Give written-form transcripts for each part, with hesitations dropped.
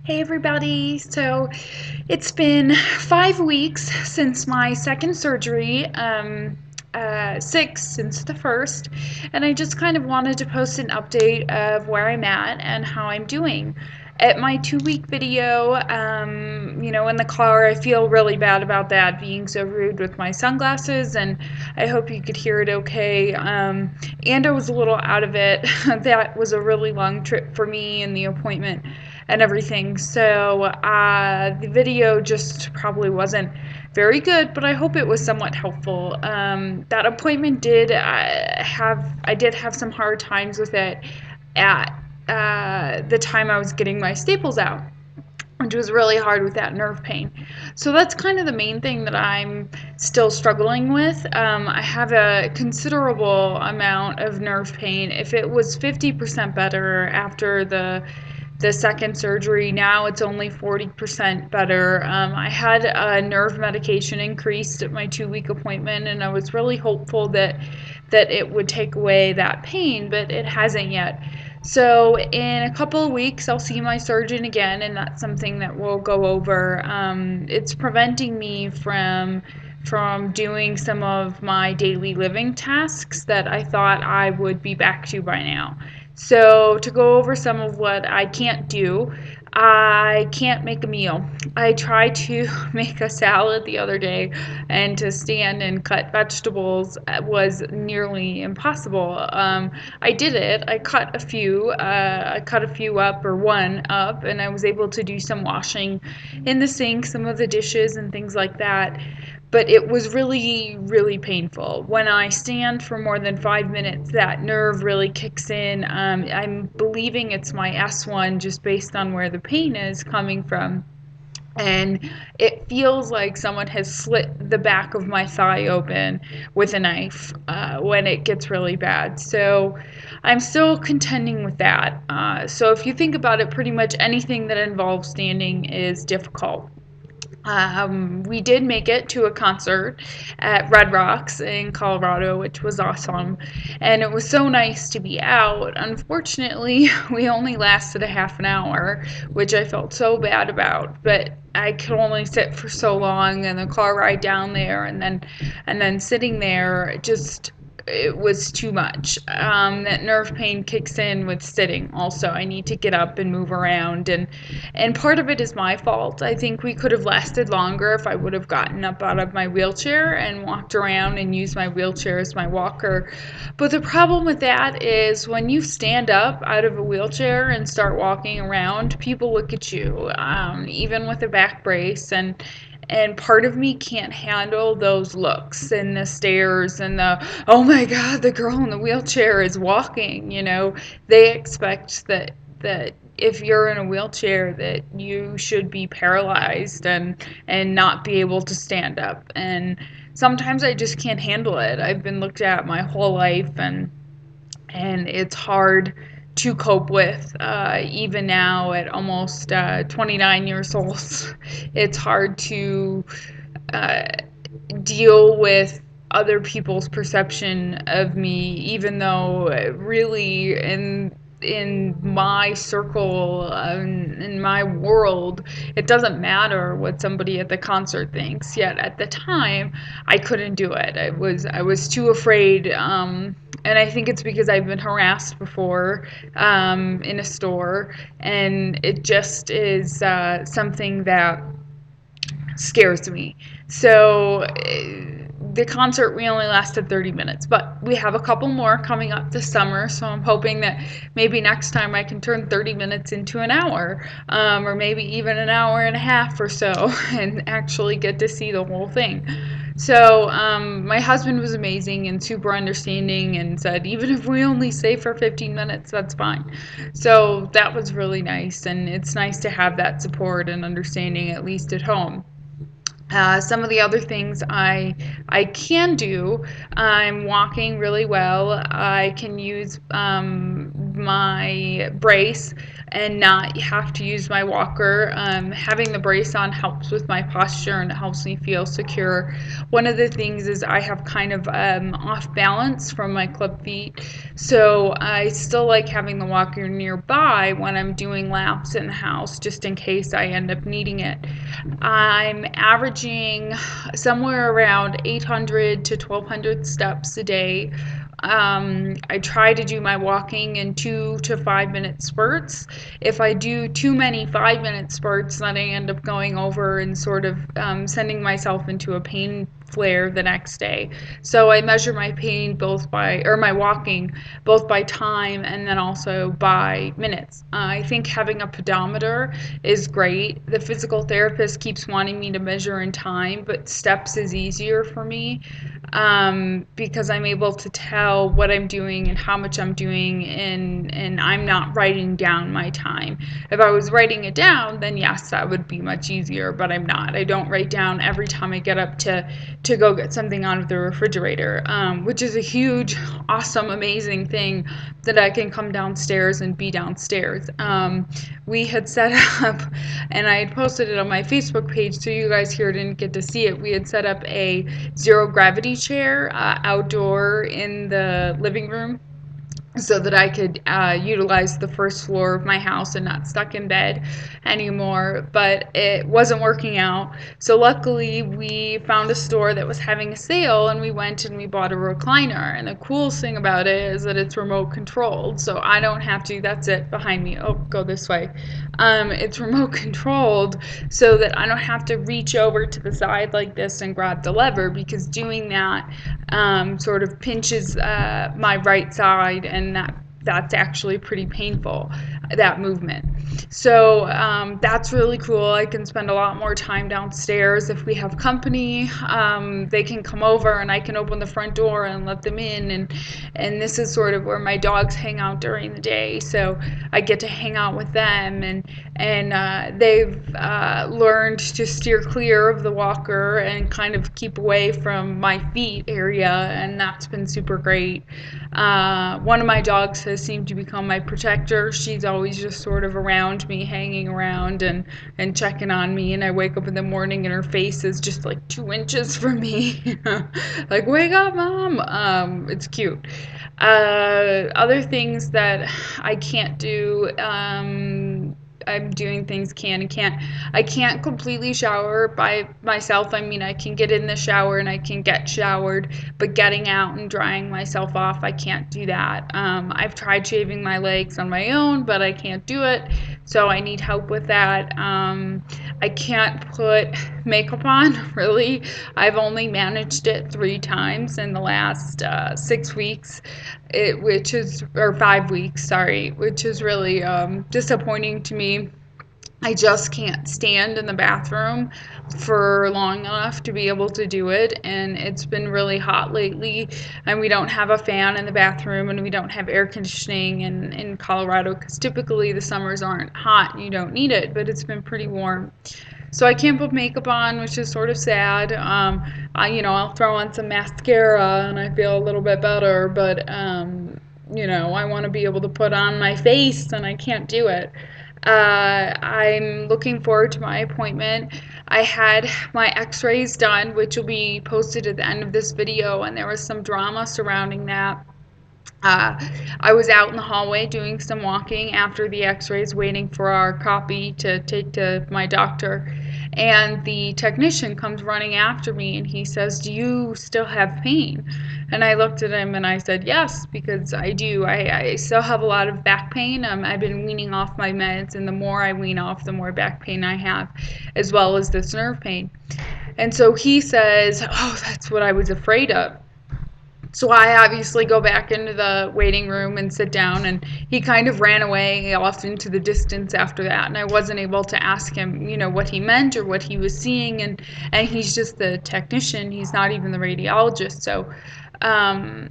Hey everybody! So it's been 5 weeks since my second surgery, six since the first, and I just kind of wanted to post an update of where I'm at and how I'm doing. At my 2 week video, in the car, I feel really bad about that, being so rude with my sunglasses, and I hope you could hear it okay. And I was a little out of it. That was a really long trip for me and the appointment and everything. So the video just probably wasn't very good, but I hope it was somewhat helpful. That appointment did I did have some hard times with it at the time I was getting my staples out, which was really hard with that nerve pain. So that's kind of the main thing that I'm still struggling with. I have a considerable amount of nerve pain. If it was 50% better after the second surgery, now it's only 40% better. I had a nerve medication increased at my 2 week appointment, and I was really hopeful that it would take away that pain, but it hasn't yet. So in a couple of weeks, I'll see my surgeon again, and that's something that we'll go over. It's preventing me from doing some of my daily living tasks that I thought I would be back to by now. So to go over some of what I can't do, I can't make a meal. I tried to make a salad the other day, and to stand and cut vegetables was nearly impossible. I did it. I cut a few. I cut a few up, or one up, and I was able to do some washing in the sink, some of the dishes and things like that. But it was really, really painful. When I stand for more than 5 minutes, that nerve really kicks in. I'm believing it's my S1 just based on where the pain is coming from. And it feels like someone has slit the back of my thigh open with a knife when it gets really bad. So I'm still contending with that. So if you think about it, pretty much anything that involves standing is difficult. We did make it to a concert at Red Rocks in Colorado, which was awesome, and it was so nice to be out. Unfortunately, we only lasted a half an hour, which I felt so bad about, but I could only sit for so long, and the car ride down there, and then sitting there, just it was too much. That nerve pain kicks in with sitting. Also, I need to get up and move around, and part of it is my fault. I think we could have lasted longer if I would have gotten up out of my wheelchair and walked around and used my wheelchair as my walker. But the problem with that is when you stand up out of a wheelchair and start walking around, people look at you, even with a back brace, and part of me can't handle those looks and the stares and the, oh my god, the girl in the wheelchair is walking. They expect that if you're in a wheelchair that you should be paralyzed and not be able to stand up, and sometimes I just can't handle it. I've been looked at my whole life, and it's hard to cope with, even now at almost 29 years old. It's hard to uh, deal with other people's perception of me, even though really in my circle, in my world, it doesn't matter what somebody at the concert thinks. Yet at the time, I couldn't do it. I was too afraid, and I think it's because I've been harassed before, in a store, and it just is something that scares me. So the concert, we only lasted 30 minutes, but we have a couple more coming up this summer, so I'm hoping that maybe next time I can turn 30 minutes into an hour, or maybe even an hour and a half or so, and actually get to see the whole thing. So my husband was amazing and super understanding, and said even if we only stay for 15 minutes, that's fine. So that was really nice, and it's nice to have that support and understanding, at least at home. Some of the other things I can do, I'm walking really well. I can use my brace and not have to use my walker. Having the brace on helps with my posture and it helps me feel secure. One of the things is I have kind of off balance from my club feet, so I still like having the walker nearby when I'm doing laps in the house, just in case I end up needing it. I'm averaging somewhere around 800 to 1200 steps a day. I try to do my walking in 2 to 5 minute spurts. If I do too many 5 minute spurts, then I end up going over and sort of sending myself into a pain flare the next day. So I measure my pain both by, or my walking, both by time and then also by minutes. I think having a pedometer is great. The physical therapist keeps wanting me to measure in time, but steps is easier for me, because I'm able to tell what I'm doing and how much I'm doing, and I'm not writing down my time. If I was writing it down, then yes, that would be much easier, but I'm not. I don't write down every time I get up to go get something out of the refrigerator, which is a huge, awesome, amazing thing that I can come downstairs and be downstairs. We had set up, and I had posted it on my Facebook page, so you guys here didn't get to see it. We had set up a zero gravity chair outdoor in the living room so that I could utilize the first floor of my house and not stuck in bed anymore, but it wasn't working out. So luckily we found a store that was having a sale and we went and we bought a recliner, and the coolest thing about it is that it's remote controlled, so I don't have to, that's it behind me, oh, go this way. It's remote controlled so that I don't have to reach over to the side like this and grab the lever, because doing that sort of pinches my right side, and that's actually pretty painful, that movement. So that's really cool. I can spend a lot more time downstairs. If we have company, they can come over and I can open the front door and let them in, and this is sort of where my dogs hang out during the day, so I get to hang out with them, and they've learned to steer clear of the walker and kind of keep away from my feet area, and that's been super great. One of my dogs has seemed to become my protector. She's always just sort of around me, hanging around and checking on me, and I wake up in the morning and her face is just like 2 inches from me. Like, wake up, mom. It's cute. Other things that I can't do, I'm doing things can and can't. I can't completely shower by myself. I mean, I can get in the shower and I can get showered, but getting out and drying myself off, I can't do that. I've tried shaving my legs on my own, but I can't do it, so I need help with that. I can't put makeup on, really. I've only managed it 3 times in the last 6 weeks, or 5 weeks, sorry, which is really disappointing to me. I just can't stand in the bathroom for long enough to be able to do it, and it's been really hot lately, and we don't have a fan in the bathroom, and we don't have air conditioning in Colorado, because typically the summers aren't hot and you don't need it, but it's been pretty warm. So I can't put makeup on, which is sort of sad. I'll throw on some mascara and I feel a little bit better, but I want to be able to put on my face and I can't do it. I'm looking forward to my appointment. I had my x-rays done, which will be posted at the end of this video, and there was some drama surrounding that. I was out in the hallway doing some walking after the x-rays, waiting for our copy to take to my doctor, and the technician comes running after me and he says, "Do you still have pain?" And I looked at him and I said, "Yes," because I do. I still have a lot of back pain. I've been weaning off my meds, and the more I wean off, the more back pain I have, as well as this nerve pain. And so he says, "Oh, that's what I was afraid of." So I obviously go back into the waiting room and sit down, and he kind of ran away off into the distance after that, and I wasn't able to ask him, what he meant or what he was seeing, and he's just the technician, he's not even the radiologist, so I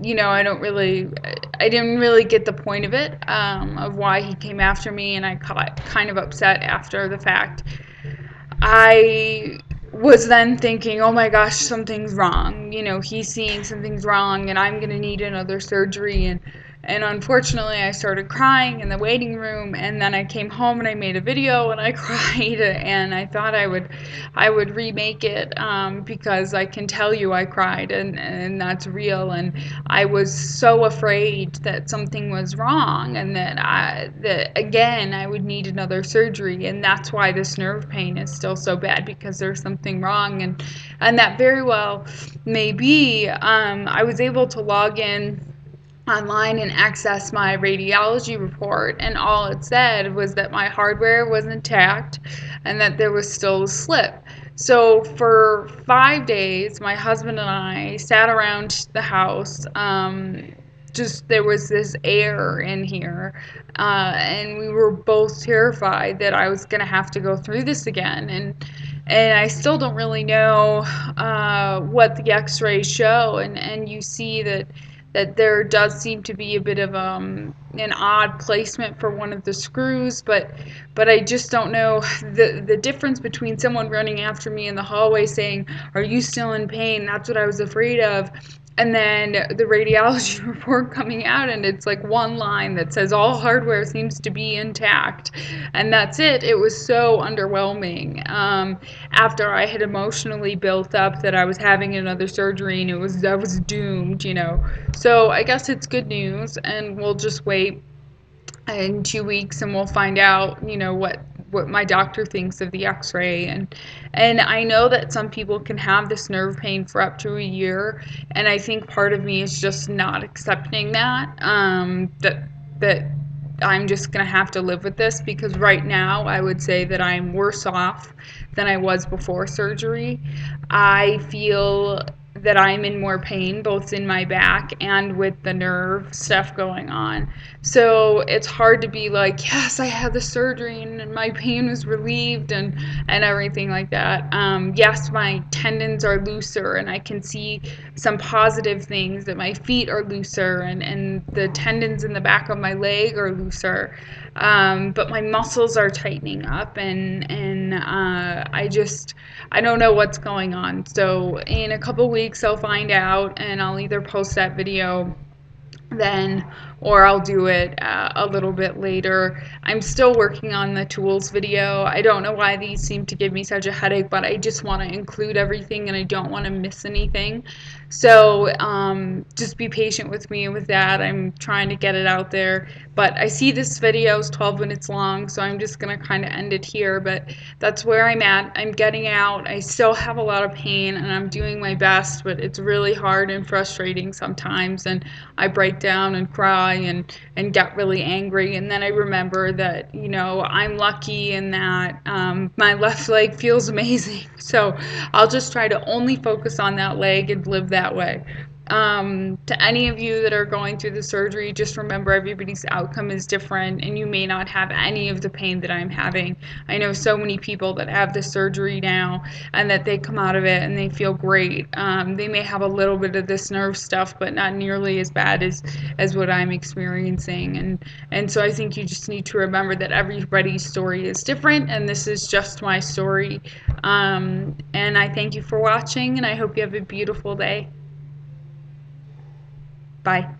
didn't really get the point of it, of why he came after me, and I got kind of upset after the fact. I was then thinking, oh my gosh, something's wrong. He's seeing something's wrong, and I'm going to need another surgery, And unfortunately, I started crying in the waiting room, and then I came home and I made a video and I cried, and I thought I would remake it, because I can tell you I cried, and that's real. And I was so afraid that something was wrong, and that again I would need another surgery, and that's why this nerve pain is still so bad, because there's something wrong, and that very well may be. I was able to log in online and access my radiology report, and all it said was that my hardware was intact and that there was still a slip. So for 5 days, my husband and I sat around the house. Just there was this air in here, and we were both terrified that I was going to have to go through this again. And I still don't really know what the X-rays show, and you see that there does seem to be a bit of an odd placement for one of the screws, but I just don't know the difference between someone running after me in the hallway saying, "Are you still in pain?" That's what I was afraid of. And then the radiology report coming out, and it's like one line that says all hardware seems to be intact, and that's it. It was so underwhelming. After I had emotionally built up that I was having another surgery, and I was doomed. So I guess it's good news, and we'll just wait in 2 weeks and we'll find out, what my doctor thinks of the x-ray. And I know that some people can have this nerve pain for up to a year, and I think part of me is just not accepting that I'm just gonna have to live with this, because right now I would say that I'm worse off than I was before surgery. I feel that I'm in more pain, both in my back and with the nerve stuff going on. So it's hard to be like, yes, I had the surgery and my pain was relieved and everything like that. Yes, my tendons are looser, and I can see some positive things, that my feet are looser, and the tendons in the back of my leg are looser. But my muscles are tightening up, and I don't know what's going on. So in a couple weeks I'll find out, and I'll either post that video then, or I'll do it a little bit later. I'm still working on the tools video. I don't know why these seem to give me such a headache, but I just want to include everything and I don't want to miss anything. So just be patient with me with that. I'm trying to get it out there, but I see this video is 12 minutes long, so I'm just gonna kind of end it here. But that's where I'm at. I'm getting out. I still have a lot of pain, and I'm doing my best, but it's really hard and frustrating sometimes, and I break down and cry and get really angry. And then I remember that, I'm lucky in that my left leg feels amazing. So I'll just try to only focus on that leg and live that way. To any of you that are going through the surgery, just remember everybody's outcome is different, and you may not have any of the pain that I'm having. I know so many people that have the surgery now, and that they come out of it and they feel great. They may have a little bit of this nerve stuff, but not nearly as bad as what I'm experiencing. And so I think you just need to remember that everybody's story is different, and this is just my story. And I thank you for watching, and I hope you have a beautiful day. Bye.